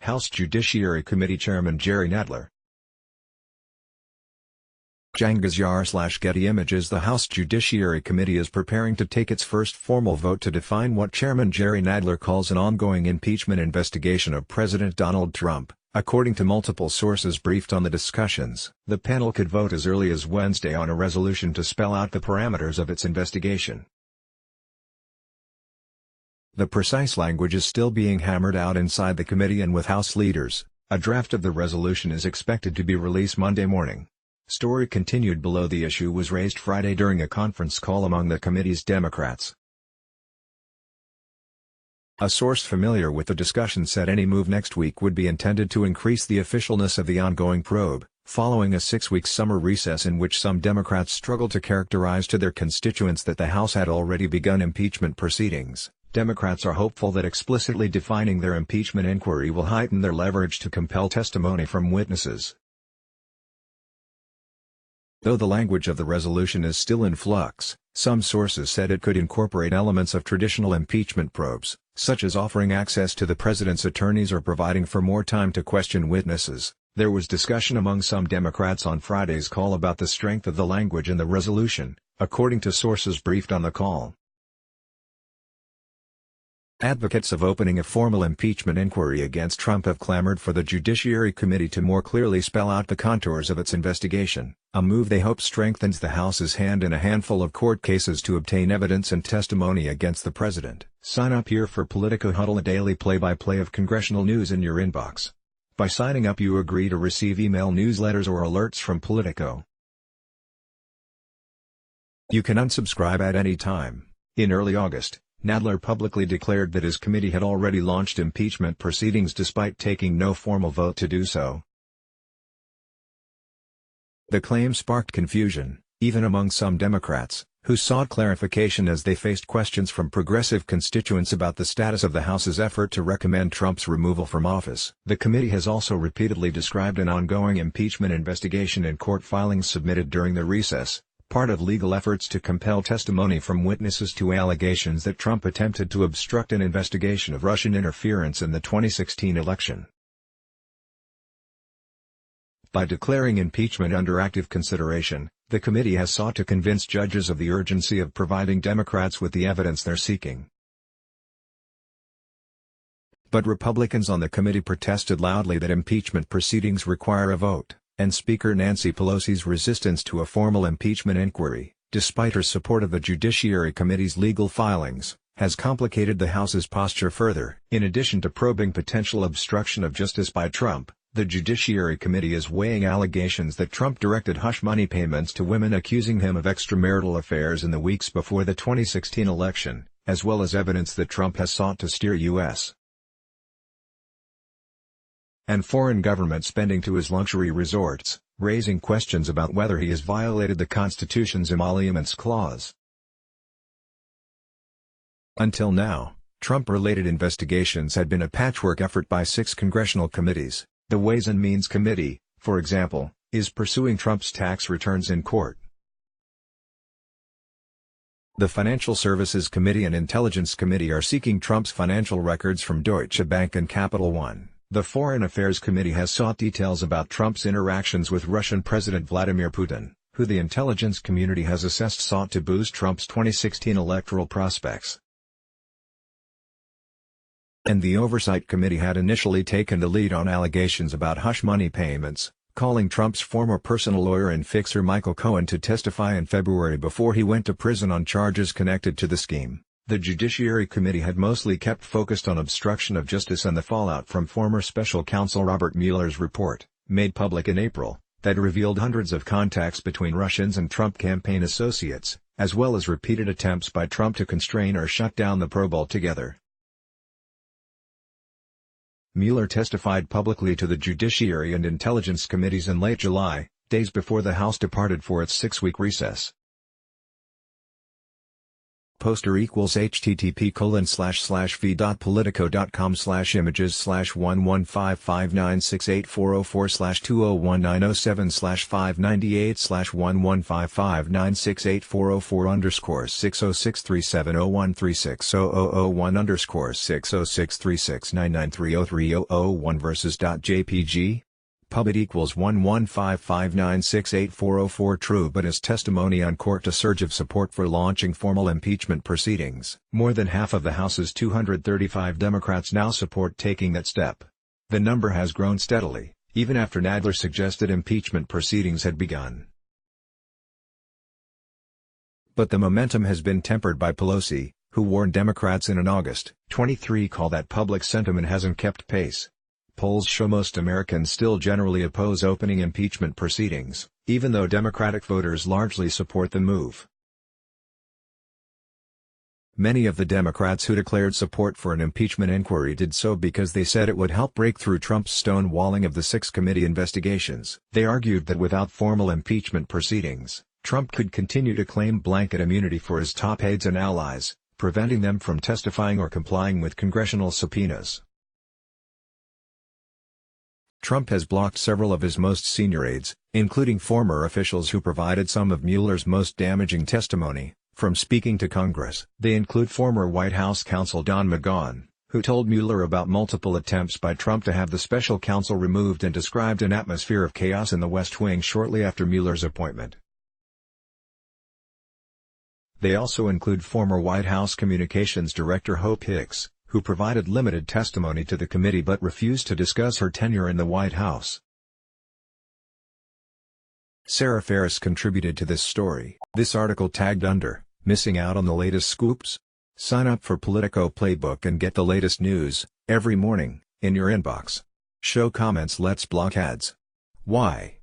House Judiciary Committee Chairman Jerry Nadler. Cengiz Yar/Getty Images. The House Judiciary Committee is preparing to take its first formal vote to define what Chairman Jerry Nadler calls an ongoing impeachment investigation of President Donald Trump. According to multiple sources briefed on the discussions, the panel could vote as early as Wednesday on a resolution to spell out the parameters of its investigation. The precise language is still being hammered out inside the committee and with House leaders. A draft of the resolution is expected to be released Monday morning. Story continued below. The issue was raised Friday during a conference call among the committee's Democrats. A source familiar with the discussion said any move next week would be intended to increase the officialness of the ongoing probe, following a 6-week summer recess in which some Democrats struggled to characterize to their constituents that the House had already begun impeachment proceedings. Democrats are hopeful that explicitly defining their impeachment inquiry will heighten their leverage to compel testimony from witnesses. Though the language of the resolution is still in flux, some sources said it could incorporate elements of traditional impeachment probes, such as offering access to the president's attorneys or providing for more time to question witnesses. There was discussion among some Democrats on Friday's call about the strength of the language in the resolution, according to sources briefed on the call. Advocates of opening a formal impeachment inquiry against Trump have clamored for the Judiciary Committee to more clearly spell out the contours of its investigation, a move they hope strengthens the House's hand in a handful of court cases to obtain evidence and testimony against the president. Sign up here for Politico Huddle, a daily play-by-play of congressional news in your inbox. By signing up you agree to receive email newsletters or alerts from Politico. You can unsubscribe at any time. In early August, Nadler publicly declared that his committee had already launched impeachment proceedings despite taking no formal vote to do so. The claim sparked confusion, even among some Democrats, who sought clarification as they faced questions from progressive constituents about the status of the House's effort to recommend Trump's removal from office. The committee has also repeatedly described an ongoing impeachment investigation in court filings submitted during the recess, part of legal efforts to compel testimony from witnesses to allegations that Trump attempted to obstruct an investigation of Russian interference in the 2016 election. By declaring impeachment under active consideration, the committee has sought to convince judges of the urgency of providing Democrats with the evidence they're seeking. But Republicans on the committee protested loudly that impeachment proceedings require a vote, and Speaker Nancy Pelosi's resistance to a formal impeachment inquiry, despite her support of the Judiciary Committee's legal filings, has complicated the House's posture further. In addition to probing potential obstruction of justice by Trump, the Judiciary Committee is weighing allegations that Trump directed hush money payments to women accusing him of extramarital affairs in the weeks before the 2016 election, as well as evidence that Trump has sought to steer U.S. and foreign government spending to his luxury resorts, raising questions about whether he has violated the Constitution's emoluments clause. Until now, Trump-related investigations had been a patchwork effort by 6 congressional committees. The Ways and Means Committee, for example, is pursuing Trump's tax returns in court. The Financial Services Committee and Intelligence Committee are seeking Trump's financial records from Deutsche Bank and Capital One. The Foreign Affairs Committee has sought details about Trump's interactions with Russian President Vladimir Putin, who the intelligence community has assessed sought to boost Trump's 2016 electoral prospects. And the Oversight Committee had initially taken the lead on allegations about hush money payments, calling Trump's former personal lawyer and fixer Michael Cohen to testify in February before he went to prison on charges connected to the scheme. The Judiciary Committee had mostly kept focused on obstruction of justice and the fallout from former special counsel Robert Mueller's report, made public in April, that revealed hundreds of contacts between Russians and Trump campaign associates, as well as repeated attempts by Trump to constrain or shut down the probe altogether. Mueller testified publicly to the Judiciary and Intelligence Committees in late July, days before the House departed for its 6-week recess. poster equals http://v.politico.com/images/11559684046201907/598/115560404_ versus.jpg. Pubit equals 11559684044 true, but his testimony uncorked a surge of support for launching formal impeachment proceedings. More than half of the House's 235 Democrats now support taking that step. The number has grown steadily, even after Nadler suggested impeachment proceedings had begun. But the momentum has been tempered by Pelosi, who warned Democrats in an August 23 call that public sentiment hasn't kept pace. Polls show most Americans still generally oppose opening impeachment proceedings, even though Democratic voters largely support the move. Many of the Democrats who declared support for an impeachment inquiry did so because they said it would help break through Trump's stonewalling of the 6 committee investigations. They argued that without formal impeachment proceedings, Trump could continue to claim blanket immunity for his top aides and allies, preventing them from testifying or complying with congressional subpoenas. Trump has blocked several of his most senior aides, including former officials who provided some of Mueller's most damaging testimony, from speaking to Congress. They include former White House counsel Don McGahn, who told Mueller about multiple attempts by Trump to have the special counsel removed and described an atmosphere of chaos in the West Wing shortly after Mueller's appointment. They also include former White House Communications Director Hope Hicks, who provided limited testimony to the committee but refused to discuss her tenure in the White House. Sarah Ferris contributed to this story. This article tagged under, "Missing out on the latest scoops?" Sign up for Politico Playbook and get the latest news, every morning, in your inbox. Show comments. Let's block ads. Why?